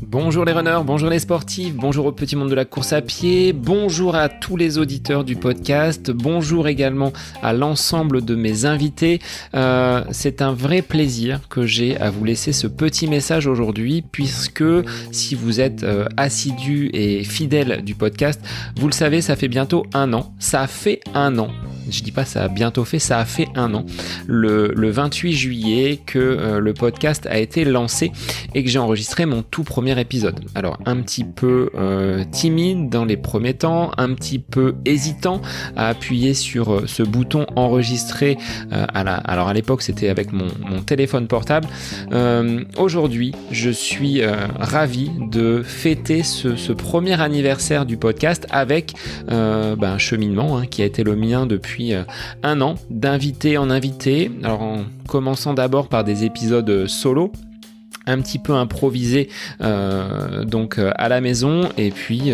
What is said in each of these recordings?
Bonjour les runners, bonjour les sportifs, bonjour au petit monde de la course à pied, bonjour à tous les auditeurs du podcast, bonjour également à l'ensemble de mes invités. C'est un vrai plaisir que j'ai à vous laisser ce petit message aujourd'hui, puisque si vous êtes assidus et fidèles du podcast, vous le savez, ça fait bientôt 1 an. Ça a fait 1 an. Je dis pas ça a bientôt fait, ça a fait 1 an. Le 28 juillet que le podcast a été lancé et que j'ai enregistré mon tout premier épisode. Alors un petit peu timide dans les premiers temps, un petit peu hésitant à appuyer sur ce bouton enregistrer. Alors à l'époque c'était avec mon téléphone portable. Aujourd'hui je suis ravi de fêter ce premier anniversaire du podcast avec un cheminement qui a été le mien depuis 1 an, d'invité en invité. Alors en commençant d'abord par des épisodes solo, un petit peu improvisé à la maison, et puis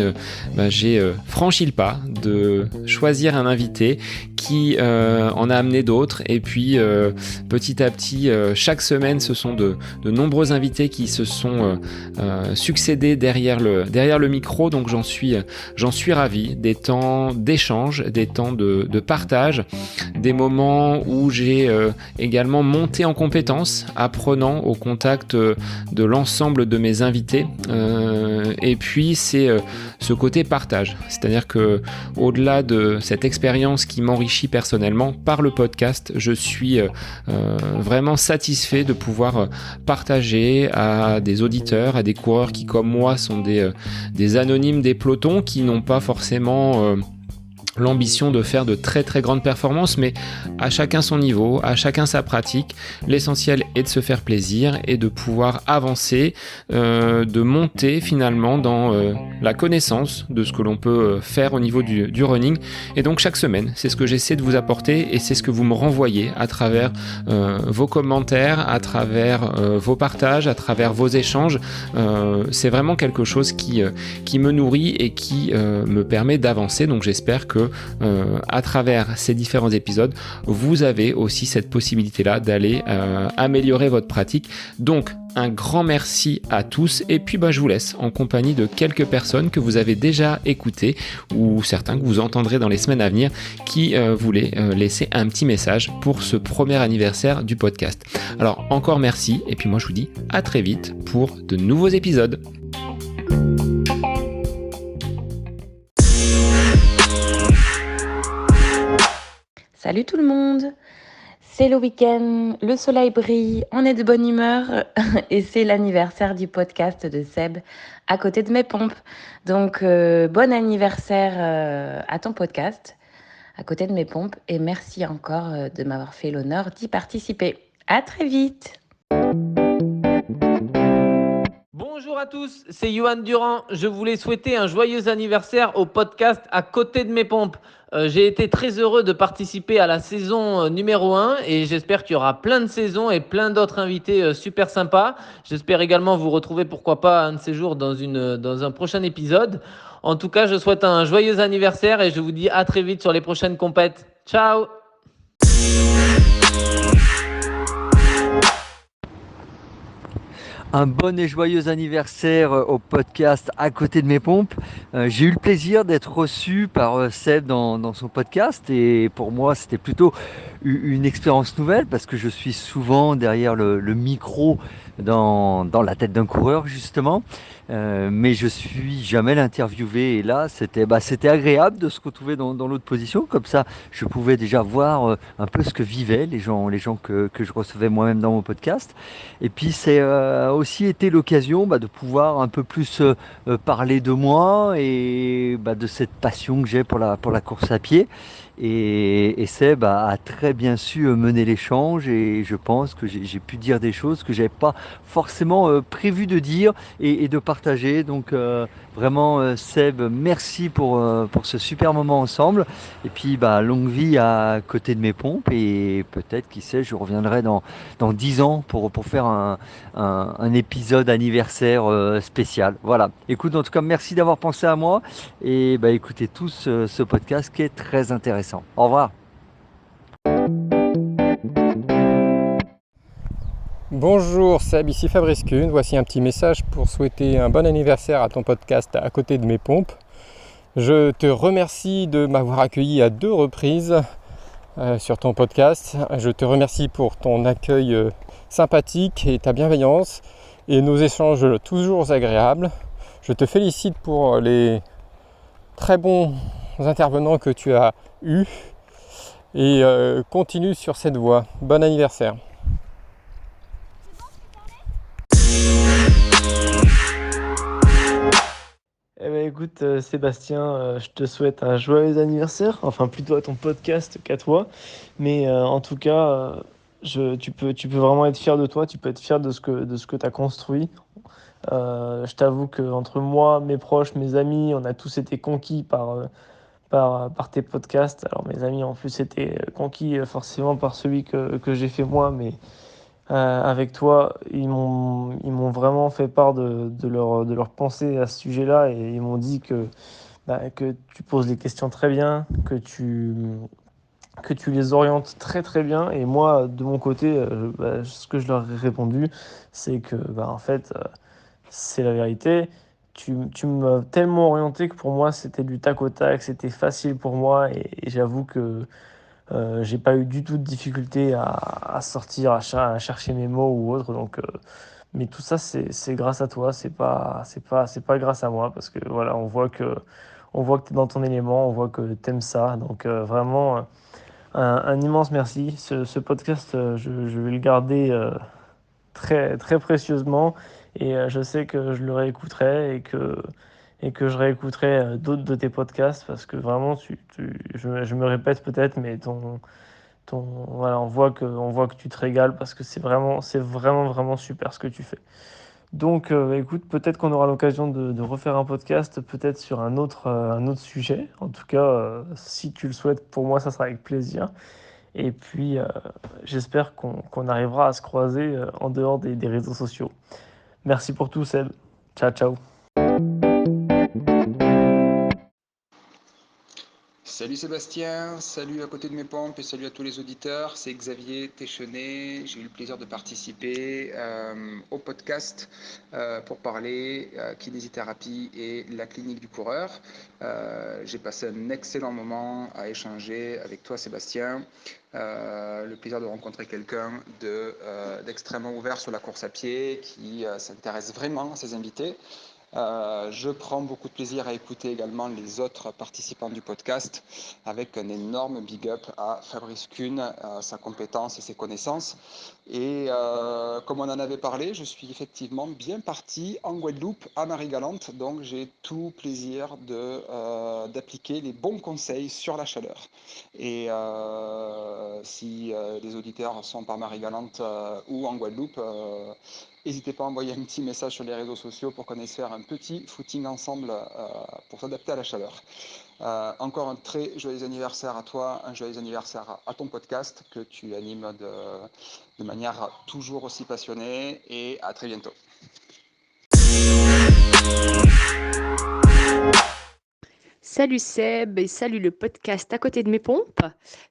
j'ai franchi le pas de choisir un invité qui en a amené d'autres, et puis petit à petit chaque semaine ce sont de nombreux invités qui se sont succédés derrière le micro, donc j'en suis ravi. Des temps d'échange, des temps de partage, des moments où j'ai également monté en compétences, apprenant au contact de l'ensemble de mes invités, et puis c'est ce côté partage, c'est-à-dire que au-delà de cette expérience qui m'enrichit personnellement par le podcast, je suis vraiment satisfait de pouvoir partager à des auditeurs, à des coureurs qui comme moi sont des anonymes des pelotons, qui n'ont pas forcément l'ambition de faire de très très grandes performances, mais à chacun son niveau, à chacun sa pratique. L'essentiel est de se faire plaisir et de pouvoir avancer, de monter finalement dans la connaissance de ce que l'on peut faire au niveau du running. Et donc chaque semaine, c'est ce que j'essaie de vous apporter, et c'est ce que vous me renvoyez à travers vos commentaires, à travers vos partages, à travers vos échanges. C'est vraiment quelque chose qui me nourrit et qui me permet d'avancer. Donc j'espère que à travers ces différents épisodes, vous avez aussi cette possibilité-là d'aller améliorer votre pratique. Donc un grand merci à tous, et puis je vous laisse en compagnie de quelques personnes que vous avez déjà écoutées, ou certains que vous entendrez dans les semaines à venir, qui voulaient laisser un petit message pour ce premier anniversaire du podcast. Alors encore merci, et puis moi je vous dis à très vite pour de nouveaux épisodes. Salut tout le monde, c'est le week-end, le soleil brille, on est de bonne humeur et c'est l'anniversaire du podcast de Seb à côté de mes pompes. Donc bon anniversaire à ton podcast à côté de mes pompes, et merci encore de m'avoir fait l'honneur d'y participer. À très vite. Bonjour à tous, c'est Yohan Durand. Je voulais souhaiter un joyeux anniversaire au podcast à côté de mes pompes. J'ai été très heureux de participer à la saison numéro 1, et j'espère qu'il y aura plein de saisons et plein d'autres invités super sympas. J'espère également vous retrouver, pourquoi pas, un de ces jours dans un prochain épisode. En tout cas, je souhaite un joyeux anniversaire et je vous dis à très vite sur les prochaines compètes. Ciao! Un bon et joyeux anniversaire au podcast à côté de mes pompes. J'ai eu le plaisir d'être reçu par Seb dans son podcast, et pour moi c'était plutôt une expérience nouvelle, parce que je suis souvent derrière le micro dans la tête d'un coureur justement, mais je suis jamais l'interviewé, et là c'était agréable de se retrouver dans l'autre position. Comme ça je pouvais déjà voir un peu ce que vivaient les gens que je recevais moi-même dans mon podcast. Et puis c'est aussi été l'occasion de pouvoir un peu plus parler de moi et de cette passion que j'ai pour la course à pied. Et Seb a très bien su mener l'échange, et je pense que j'ai pu dire des choses que j'avais pas forcément prévu de dire et de partager. Donc vraiment Seb, merci pour ce super moment ensemble, et puis longue vie à côté de mes pompes, et peut-être, qui sait, je reviendrai dans 10 ans pour faire un épisode anniversaire spécial. Voilà, écoute, en tout cas merci d'avoir pensé à moi, et écoutez tous ce podcast qui est très intéressant. Au revoir. Bonjour Seb, ici Fabrice Kuhn. Voici un petit message pour souhaiter un bon anniversaire à ton podcast À côté de mes pompes. Je te remercie de m'avoir accueilli à 2 reprises sur ton podcast. Je te remercie pour ton accueil sympathique et ta bienveillance et nos échanges toujours agréables. Je te félicite pour les très bons intervenants que tu as eus et continue sur cette voie. Bon anniversaire. Eh ben écoute Sébastien, je te souhaite un joyeux anniversaire, enfin plutôt à ton podcast qu'à toi, mais en tout cas, tu peux vraiment être fier de toi, tu peux être fier de ce que tu as construit. Je t'avoue qu'entre moi, mes proches, mes amis, on a tous été conquis par tes podcasts. Alors mes amis en plus étaient conquis forcément par celui que j'ai fait moi, mais avec toi, ils m'ont vraiment fait part de leur pensée à ce sujet-là et ils m'ont dit que tu poses les questions très bien, que tu les orientes très très bien. Et moi, de mon côté, ce que je leur ai répondu, c'est que en fait, c'est la vérité. Tu m'as tellement orienté que pour moi, c'était du tac au tac, c'était facile pour moi et j'avoue que j'ai pas eu du tout de difficulté à sortir, à chercher mes mots ou autre. Donc, mais tout ça, c'est grâce à toi. C'est pas grâce à moi parce que voilà, on voit que tu es dans ton élément, on voit que tu aimes ça. Donc, vraiment, un immense merci. Ce podcast, je vais le garder très, très précieusement et je sais que je le réécouterai et que je réécouterai d'autres de tes podcasts parce que vraiment, je me répète peut-être, mais voilà, on voit que tu te régales parce que c'est vraiment, vraiment super ce que tu fais. Donc, écoute, peut-être qu'on aura l'occasion de refaire un podcast, peut-être sur un autre sujet. En tout cas, si tu le souhaites, pour moi, ça sera avec plaisir. Et puis, j'espère qu'on arrivera à se croiser en dehors des réseaux sociaux. Merci pour tout, Seb. Ciao, ciao. Salut Sébastien, salut à côté de mes pompes et salut à tous les auditeurs. C'est Xavier Téchenet. J'ai eu le plaisir de participer au podcast pour parler kinésithérapie et la clinique du coureur. J'ai passé un excellent moment à échanger avec toi Sébastien. Le plaisir de rencontrer quelqu'un d'extrêmement ouvert sur la course à pied qui s'intéresse vraiment à ses invités. Je prends beaucoup de plaisir à écouter également les autres participants du podcast avec un énorme big up à Fabrice Kuhn, sa compétence et ses connaissances. Et comme on en avait parlé, je suis effectivement bien parti en Guadeloupe à Marie-Galante, donc j'ai tout plaisir d'appliquer les bons conseils sur la chaleur. Et si les auditeurs sont par Marie-Galante ou en Guadeloupe, n'hésitez pas à envoyer un petit message sur les réseaux sociaux pour qu'on ait faire un petit footing ensemble pour s'adapter à la chaleur. Encore un très joyeux anniversaire à toi, un joyeux anniversaire à ton podcast que tu animes de manière toujours aussi passionnée et à très bientôt. Salut Seb et salut le podcast À côté de mes pompes.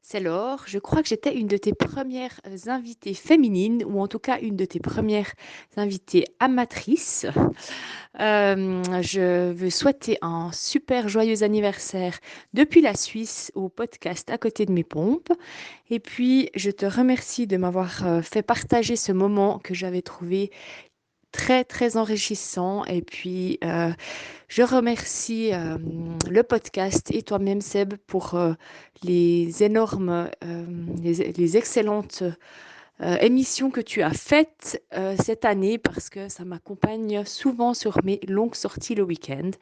C'est Laure. Je crois que j'étais une de tes premières invitées féminines ou en tout cas une de tes premières invitées amatrices. Je veux souhaiter un super joyeux anniversaire depuis la Suisse au podcast À côté de mes pompes. Et puis, je te remercie de m'avoir fait partager ce moment que j'avais trouvé très, très enrichissant. Et puis, je remercie le podcast et toi-même, Seb, pour les énormes, les excellentes émissions que tu as faites cette année parce que ça m'accompagne souvent sur mes longues sorties le week-end.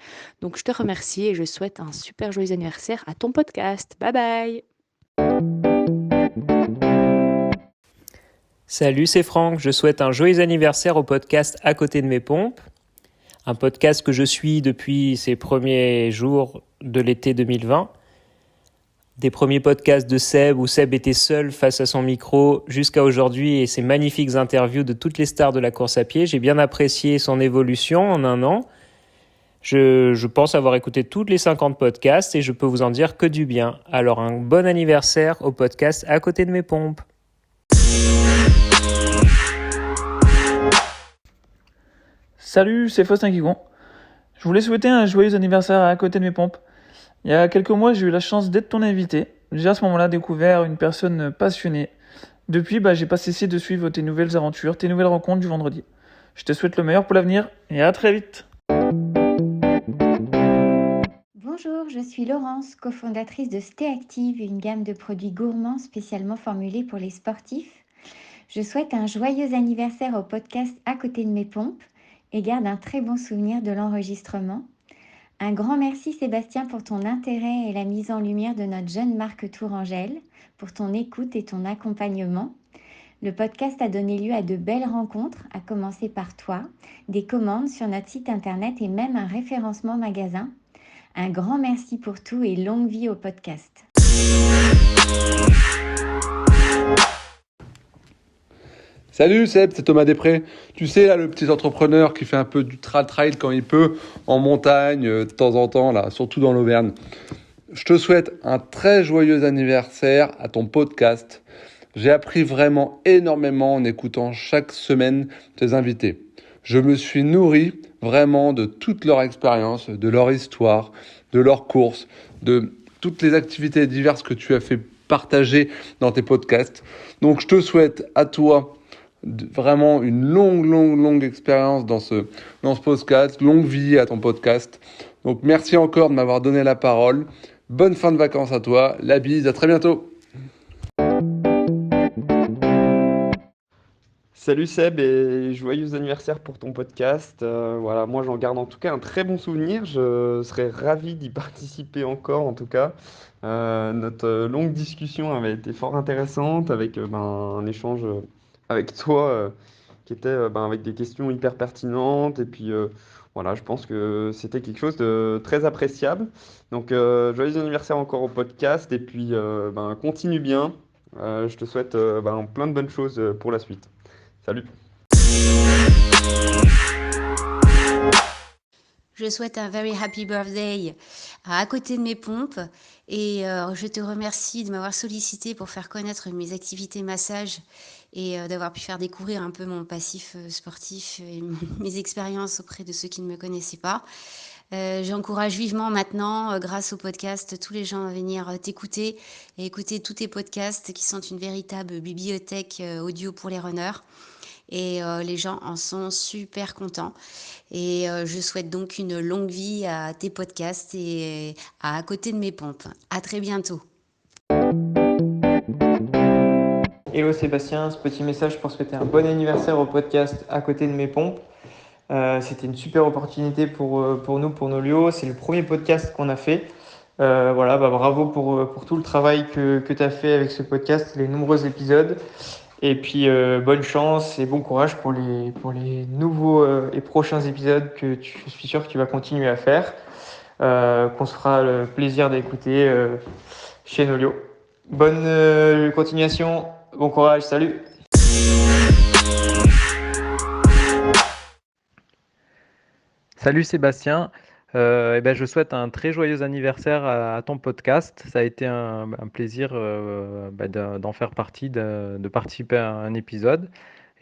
Donc, je te remercie et je souhaite un super joyeux anniversaire à ton podcast. Bye bye! Salut, c'est Franck. Je souhaite un joyeux anniversaire au podcast À côté de mes pompes. Un podcast que je suis depuis ses premiers jours de l'été 2020. Des premiers podcasts de Seb où Seb était seul face à son micro jusqu'à aujourd'hui et ses magnifiques interviews de toutes les stars de la course à pied. J'ai bien apprécié son évolution en un an. Je pense avoir écouté toutes les 50 podcasts et je peux vous en dire que du bien. Alors un bon anniversaire au podcast À côté de mes pompes. Salut, c'est Faustin Guigon. Je voulais souhaiter un joyeux anniversaire à côté de mes pompes. Il y a quelques mois, j'ai eu la chance d'être ton invité. J'ai à ce moment-là découvert une personne passionnée. Depuis, j'ai pas cessé de suivre tes nouvelles aventures, tes nouvelles rencontres du vendredi. Je te souhaite le meilleur pour l'avenir et à très vite. Bonjour, je suis Laurence, cofondatrice de Stay Active, une gamme de produits gourmands spécialement formulés pour les sportifs. Je souhaite un joyeux anniversaire au podcast À côté de mes pompes et garde un très bon souvenir de l'enregistrement. Un grand merci Sébastien pour ton intérêt et la mise en lumière de notre jeune marque Tourangelle, pour ton écoute et ton accompagnement. Le podcast a donné lieu à de belles rencontres, à commencer par toi, des commandes sur notre site internet et même un référencement magasin. Un grand merci pour tout et longue vie au podcast. Salut Seb, c'est Thomas Després. Tu sais, là, le petit entrepreneur qui fait un peu du trail quand il peut, en montagne, de temps en temps, là, surtout dans l'Auvergne. Je te souhaite un très joyeux anniversaire à ton podcast. J'ai appris vraiment énormément en écoutant chaque semaine tes invités. Je me suis nourri vraiment de toute leur expérience, de leur histoire, de leurs courses, de toutes les activités diverses que tu as fait partager dans tes podcasts. Donc, je te souhaite à toi vraiment une longue expérience dans ce podcast, longue vie à ton podcast. Donc merci encore de m'avoir donné la parole. Bonne fin de vacances à toi. La bise, à très bientôt. Salut Seb et joyeux anniversaire pour ton podcast. Voilà, moi j'en garde en tout cas un très bon souvenir. Je serais ravi d'y participer encore en tout cas. Notre longue discussion avait été fort intéressante avec un échange avec toi qui était avec des questions hyper pertinentes et puis voilà, je pense que c'était quelque chose de très appréciable. Donc joyeux anniversaire encore au podcast et puis continue bien. Je te souhaite plein de bonnes choses pour la suite. Salut. Je souhaite un very happy birthday à côté de mes pompes et je te remercie de m'avoir sollicité pour faire connaître mes activités massage et d'avoir pu faire découvrir un peu mon passif sportif et mes expériences auprès de ceux qui ne me connaissaient pas. J'encourage vivement maintenant, grâce au podcast, tous les gens à venir t'écouter et écouter tous tes podcasts qui sont une véritable bibliothèque audio pour les runners. Et les gens en sont super contents. Et je souhaite donc une longue vie à tes podcasts et à côté de mes pompes. À très bientôt. Hello Sébastien, ce petit message pour souhaiter un bon anniversaire au podcast À côté de mes pompes. C'était une super opportunité pour nous, pour Nolio. C'est le premier podcast qu'on a fait. Bravo pour tout le travail que tu as fait avec ce podcast, les nombreux épisodes. Et puis bonne chance et bon courage pour les nouveaux et prochains épisodes que je suis sûr que tu vas continuer à faire, qu'on se fera le plaisir d'écouter chez Nolio. Bonne continuation, bon courage, salut. Salut Sébastien, je souhaite un très joyeux anniversaire à ton podcast. Ça a été un plaisir d'en faire partie, de participer à un épisode.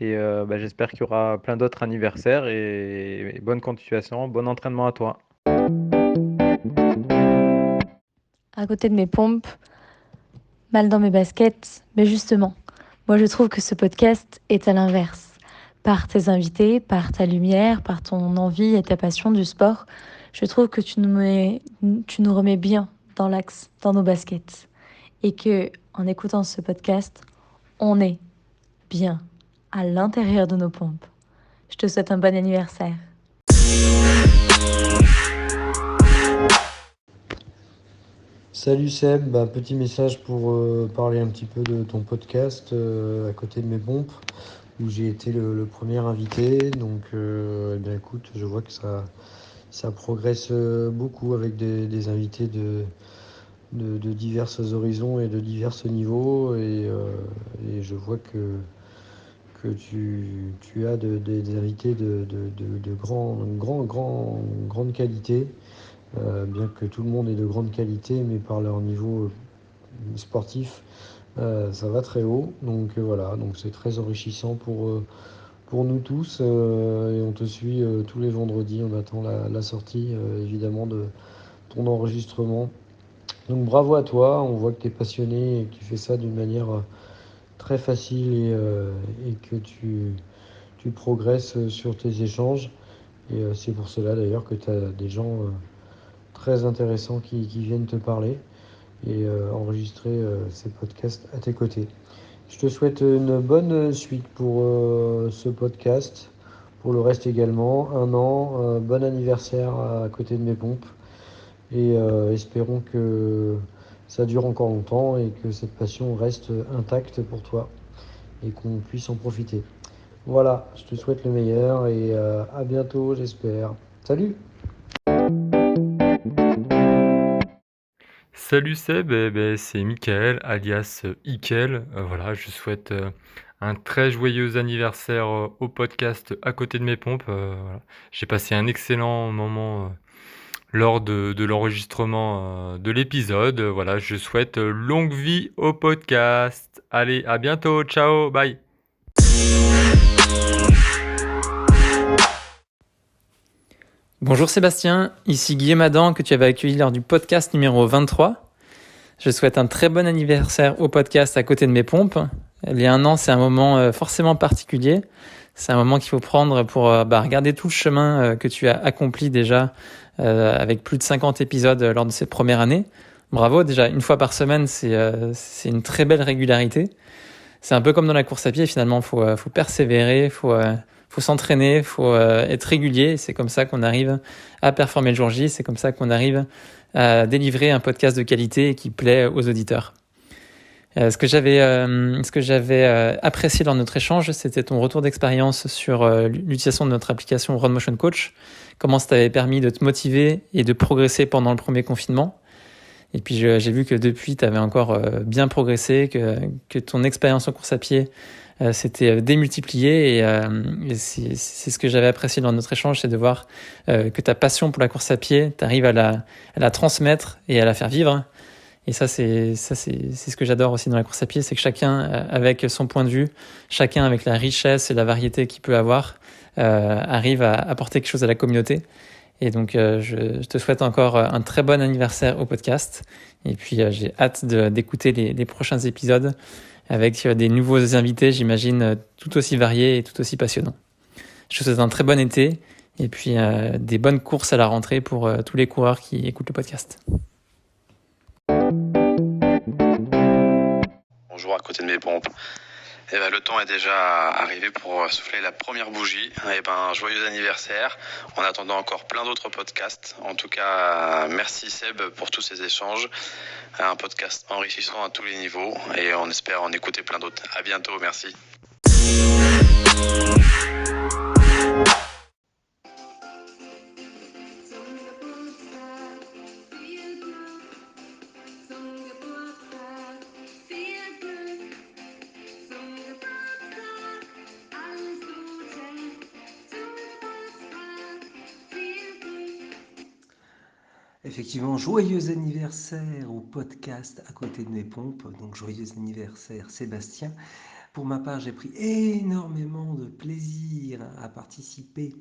Et j'espère qu'il y aura plein d'autres anniversaires et bonne continuation, bon entraînement à toi. À côté de mes pompes, mal dans mes baskets, mais justement, moi je trouve que ce podcast est à l'inverse. Par tes invités, par ta lumière, par ton envie et ta passion du sport, je trouve que tu nous remets bien dans l'axe, dans nos baskets. Et que, en écoutant ce podcast, on est bien à l'intérieur de nos pompes. Je te souhaite un bon anniversaire. Salut Seb, petit message pour parler un petit peu de ton podcast À côté de mes pompes, où j'ai été le premier invité. Donc écoute, je vois que ça progresse beaucoup avec des invités de divers horizons et de divers niveaux. Et je vois que tu as des invités de grande qualité. Bien que tout le monde est de grande qualité, mais par leur niveau sportif, ça va très haut. Donc voilà, donc c'est très enrichissant pour pour nous tous. Et on te suit tous les vendredis. On attend la sortie évidemment de ton enregistrement. Donc bravo à toi, on voit que tu es passionné et que tu fais ça d'une manière très facile et que tu progresses sur tes échanges. Et c'est pour cela d'ailleurs que tu as des gens très intéressants qui viennent te parler et enregistrer ces podcasts à tes côtés. Je te souhaite une bonne suite pour ce podcast, pour le reste également. 1 an, bon anniversaire à côté de mes pompes. Et espérons que ça dure encore longtemps et que cette passion reste intacte pour toi et qu'on puisse en profiter. Voilà, je te souhaite le meilleur et à bientôt, j'espère. Salut! Salut Seb, c'est Mickaël alias Ikel. Voilà, je souhaite un très joyeux anniversaire au podcast À côté de mes pompes. Voilà. J'ai passé un excellent moment lors de l'enregistrement de l'épisode. Voilà, je souhaite longue vie au podcast. Allez, à bientôt, ciao, bye. Bonjour Sébastien, ici Guillaume Adam que tu avais accueilli lors du podcast numéro 23. Je souhaite un très bon anniversaire au podcast À côté de mes pompes. Les 1 an, c'est un moment forcément particulier. C'est un moment qu'il faut prendre pour regarder tout le chemin que tu as accompli déjà avec plus de 50 épisodes lors de cette première année. Bravo, déjà 1 fois par semaine, c'est une très belle régularité. C'est un peu comme dans la course à pied, finalement, faut persévérer, faut s'entraîner, faut être régulier. C'est comme ça qu'on arrive à performer le jour J, c'est comme ça qu'on arrive à délivrer un podcast de qualité qui plaît aux auditeurs. Ce que j'avais apprécié dans notre échange, c'était ton retour d'expérience sur l'utilisation de notre application Run Motion Coach, comment ça t'avait permis de te motiver et de progresser pendant le premier confinement. Et puis j'ai vu que depuis, tu avais encore bien progressé, que ton expérience en course à pied s'était démultipliée. Et c'est ce que j'avais apprécié dans notre échange, c'est de voir que ta passion pour la course à pied, tu arrives à la transmettre et à la faire vivre. Et ça, c'est ce que j'adore aussi dans la course à pied, c'est que chacun avec son point de vue, chacun avec la richesse et la variété qu'il peut avoir, arrive à apporter quelque chose à la communauté. Et donc, je te souhaite encore un très bon anniversaire au podcast. Et puis, j'ai hâte d'écouter les prochains épisodes avec des nouveaux invités, j'imagine, tout aussi variés et tout aussi passionnants. Je te souhaite un très bon été et puis des bonnes courses à la rentrée pour tous les coureurs qui écoutent le podcast. Bonjour à côté de mes pompes. Le temps est déjà arrivé pour souffler la première bougie. Joyeux anniversaire. En attendant encore plein d'autres podcasts. En tout cas, merci Seb pour tous ces échanges. Un podcast enrichissant à tous les niveaux et on espère en écouter plein d'autres. À bientôt, merci. Effectivement, joyeux anniversaire au podcast À côté de mes pompes. Donc joyeux anniversaire Sébastien. Pour ma part, j'ai pris énormément de plaisir à participer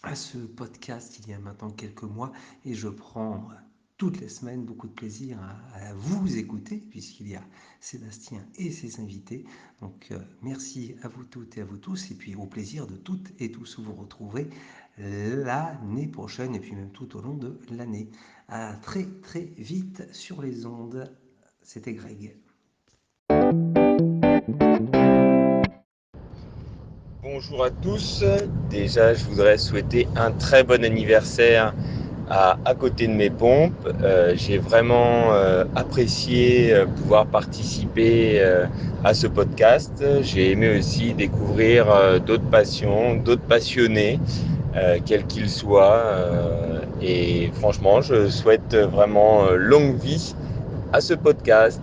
à ce podcast il y a maintenant quelques mois et je prends toutes les semaines beaucoup de plaisir à vous écouter puisqu'il y a Sébastien et ses invités. Donc merci à vous toutes et à vous tous et puis au plaisir de toutes et tous vous retrouver l'année prochaine et puis même tout au long de l'année. À très très vite sur les ondes. C'était Greg. Bonjour à tous. Déjà, je voudrais souhaiter un très bon anniversaire à côté de mes pompes. J'ai vraiment apprécié pouvoir participer à ce podcast. J'ai aimé aussi découvrir d'autres passions, d'autres passionnés, quels qu'ils soient. Et franchement, je souhaite vraiment longue vie à ce podcast.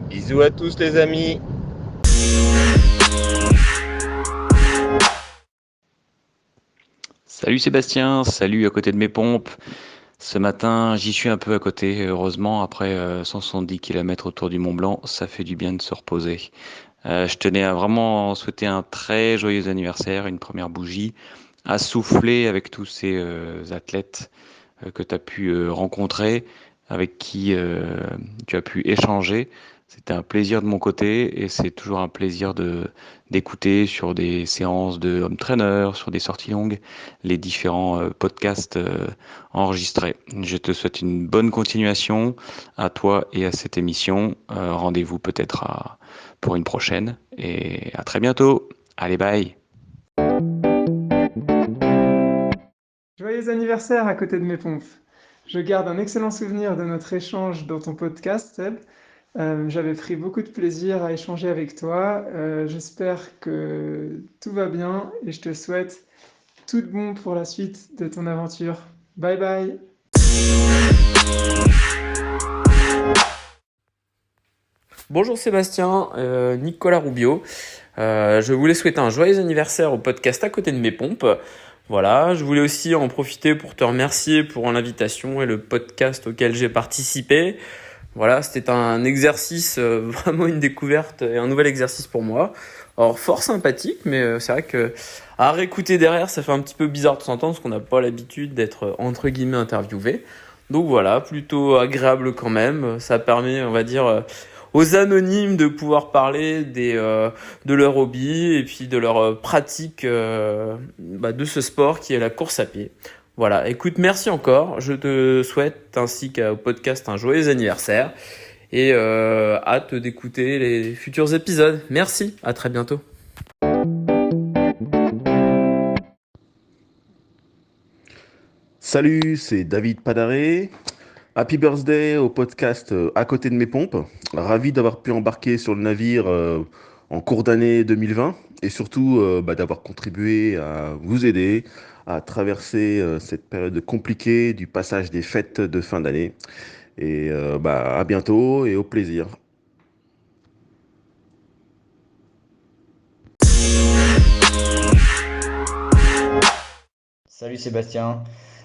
Bisous à tous les amis. Salut Sébastien, salut à côté de mes pompes. Ce matin, j'y suis un peu à côté, heureusement, après 170 km autour du Mont Blanc, ça fait du bien de se reposer. Je tenais à vraiment souhaiter un très joyeux anniversaire, une première bougie, à souffler avec tous ces athlètes que tu as pu rencontrer, avec qui tu as pu échanger. C'était un plaisir de mon côté et c'est toujours un plaisir d'écouter sur des séances de home trainer, sur des sorties longues, les différents podcasts enregistrés. Je te souhaite une bonne continuation à toi et à cette émission. Rendez-vous peut-être pour une prochaine et à très bientôt. Allez, bye. Joyeux anniversaire à côté de mes pompes. Je garde un excellent souvenir de notre échange dans ton podcast, Seb. J'avais pris beaucoup de plaisir à échanger avec toi. J'espère que tout va bien et je te souhaite tout de bon pour la suite de ton aventure. Bye bye. Bonjour Sébastien, Nicolas Rubio. Je voulais souhaiter un joyeux anniversaire au podcast À côté de mes pompes. Voilà, je voulais aussi en profiter pour te remercier pour l'invitation et le podcast auquel j'ai participé. Voilà, c'était un exercice, vraiment une découverte et un nouvel exercice pour moi. Alors, fort sympathique, mais c'est vrai que à réécouter derrière, ça fait un petit peu bizarre de s'entendre parce qu'on n'a pas l'habitude d'être, entre guillemets, interviewé. Donc voilà, plutôt agréable quand même. Ça permet, on va dire, aux anonymes de pouvoir parler de leur hobby et puis de leur pratique de ce sport qui est la course à pied. Voilà, écoute, merci encore. Je te souhaite ainsi qu'au podcast un joyeux anniversaire et hâte d'écouter les futurs épisodes. Merci, à très bientôt. Salut, c'est David Padaré. Happy birthday au podcast À côté de mes pompes. Ravi d'avoir pu embarquer sur le navire en cours d'année 2020 et surtout d'avoir contribué à vous aider à traverser cette période compliquée du passage des fêtes de fin d'année. Et à bientôt et au plaisir. Salut Sébastien,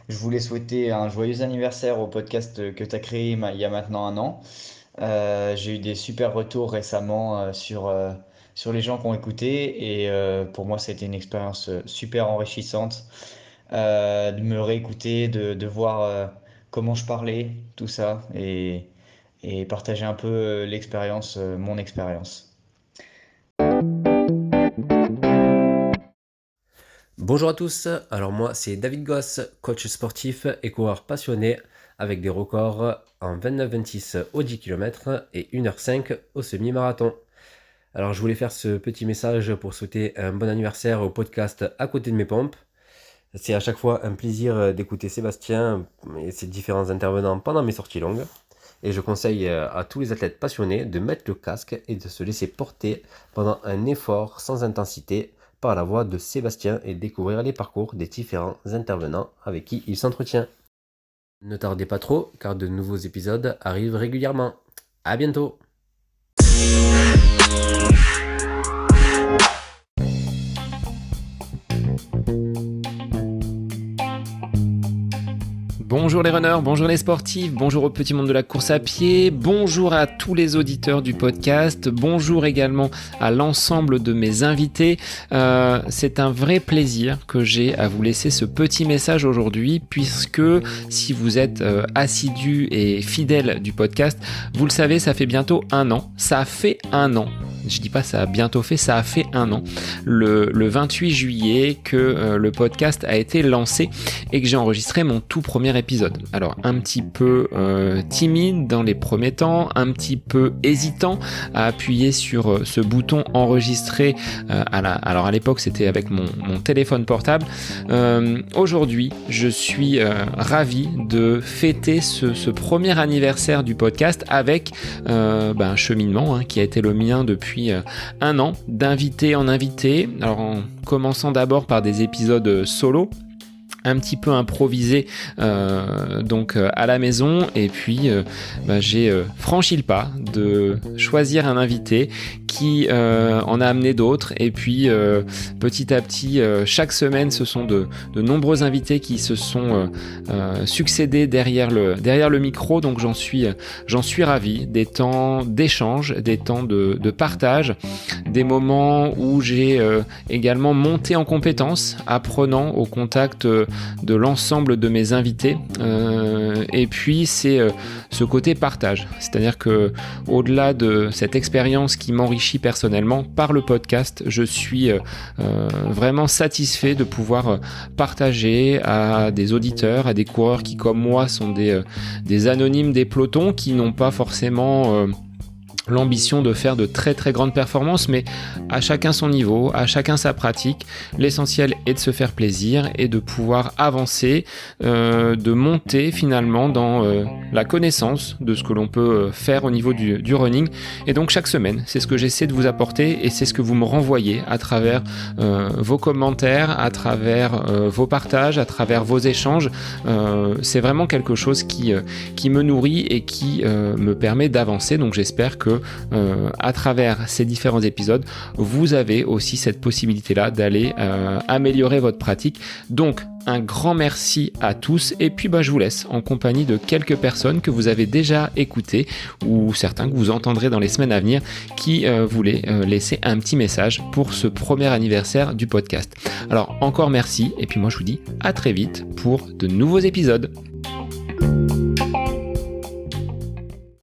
je voulais souhaiter un joyeux anniversaire au podcast que tu as créé il y a maintenant 1 an. J'ai eu des super retours récemment sur les gens qui ont écouté et pour moi c'était une expérience super enrichissante de me réécouter, de voir comment je parlais, tout ça et partager un peu l'expérience, mon expérience. Bonjour à tous, alors moi c'est David Goss, coach sportif et coureur passionné avec des records en 29-26 au 10 km et 1h05 au semi-marathon. Alors je voulais faire ce petit message pour souhaiter un bon anniversaire au podcast À côté de mes pompes. C'est à chaque fois un plaisir d'écouter Sébastien et ses différents intervenants pendant mes sorties longues. Et je conseille à tous les athlètes passionnés de mettre le casque et de se laisser porter pendant un effort sans intensité par la voix de Sébastien et découvrir les parcours des différents intervenants avec qui il s'entretient. Ne tardez pas trop car de nouveaux épisodes arrivent régulièrement. À bientôt! Bonjour les runners, bonjour les sportifs, bonjour au petit monde de la course à pied, bonjour à tous les auditeurs du podcast, bonjour également à l'ensemble de mes invités. C'est un vrai plaisir que j'ai à vous laisser ce petit message aujourd'hui puisque si vous êtes assidus et fidèles du podcast, vous le savez, ça fait bientôt 1 an. Ça a fait 1 an. Je dis pas ça a bientôt fait, ça a fait 1 an. Le 28 juillet que le podcast a été lancé et que j'ai enregistré mon tout premier épisode. Alors un petit peu timide dans les premiers temps, un petit peu hésitant à appuyer sur ce bouton enregistrer. Alors à l'époque c'était avec mon téléphone portable. Aujourd'hui je suis ravi de fêter ce premier anniversaire du podcast avec un cheminement qui a été le mien depuis 1 an, d'invité en invité. Alors en commençant d'abord par des épisodes solo, un petit peu improvisé donc à la maison et puis j'ai franchi le pas de choisir un invité qui en a amené d'autres. Et puis petit à petit, chaque semaine, ce sont de nombreux invités qui se sont succédés derrière le micro. Donc j'en suis ravi. Des temps d'échange, des temps de partage, des moments où j'ai également monté en compétences, apprenant au contact de l'ensemble de mes invités. Et puis c'est ce côté partage, c'est-à-dire que au-delà de cette expérience qui m'enrichit personnellement par le podcast, je suis vraiment satisfait de pouvoir partager à des auditeurs, à des coureurs qui comme moi sont des anonymes des pelotons, qui n'ont pas forcément l'ambition de faire de très très grandes performances, mais à chacun son niveau, à chacun sa pratique. L'essentiel est de se faire plaisir et de pouvoir avancer, de monter finalement dans la connaissance de ce que l'on peut faire au niveau du running. Et donc chaque semaine, c'est ce que j'essaie de vous apporter et c'est ce que vous me renvoyez à travers vos commentaires, à travers vos partages, à travers vos échanges. C'est vraiment quelque chose qui me nourrit et qui me permet d'avancer. Donc j'espère que à travers ces différents épisodes, vous avez aussi cette possibilité-là d'aller améliorer votre pratique. Donc, un grand merci à tous et puis je vous laisse en compagnie de quelques personnes que vous avez déjà écoutées ou certains que vous entendrez dans les semaines à venir qui voulaient laisser un petit message pour ce premier anniversaire du podcast. Alors, encore merci et puis moi je vous dis à très vite pour de nouveaux épisodes.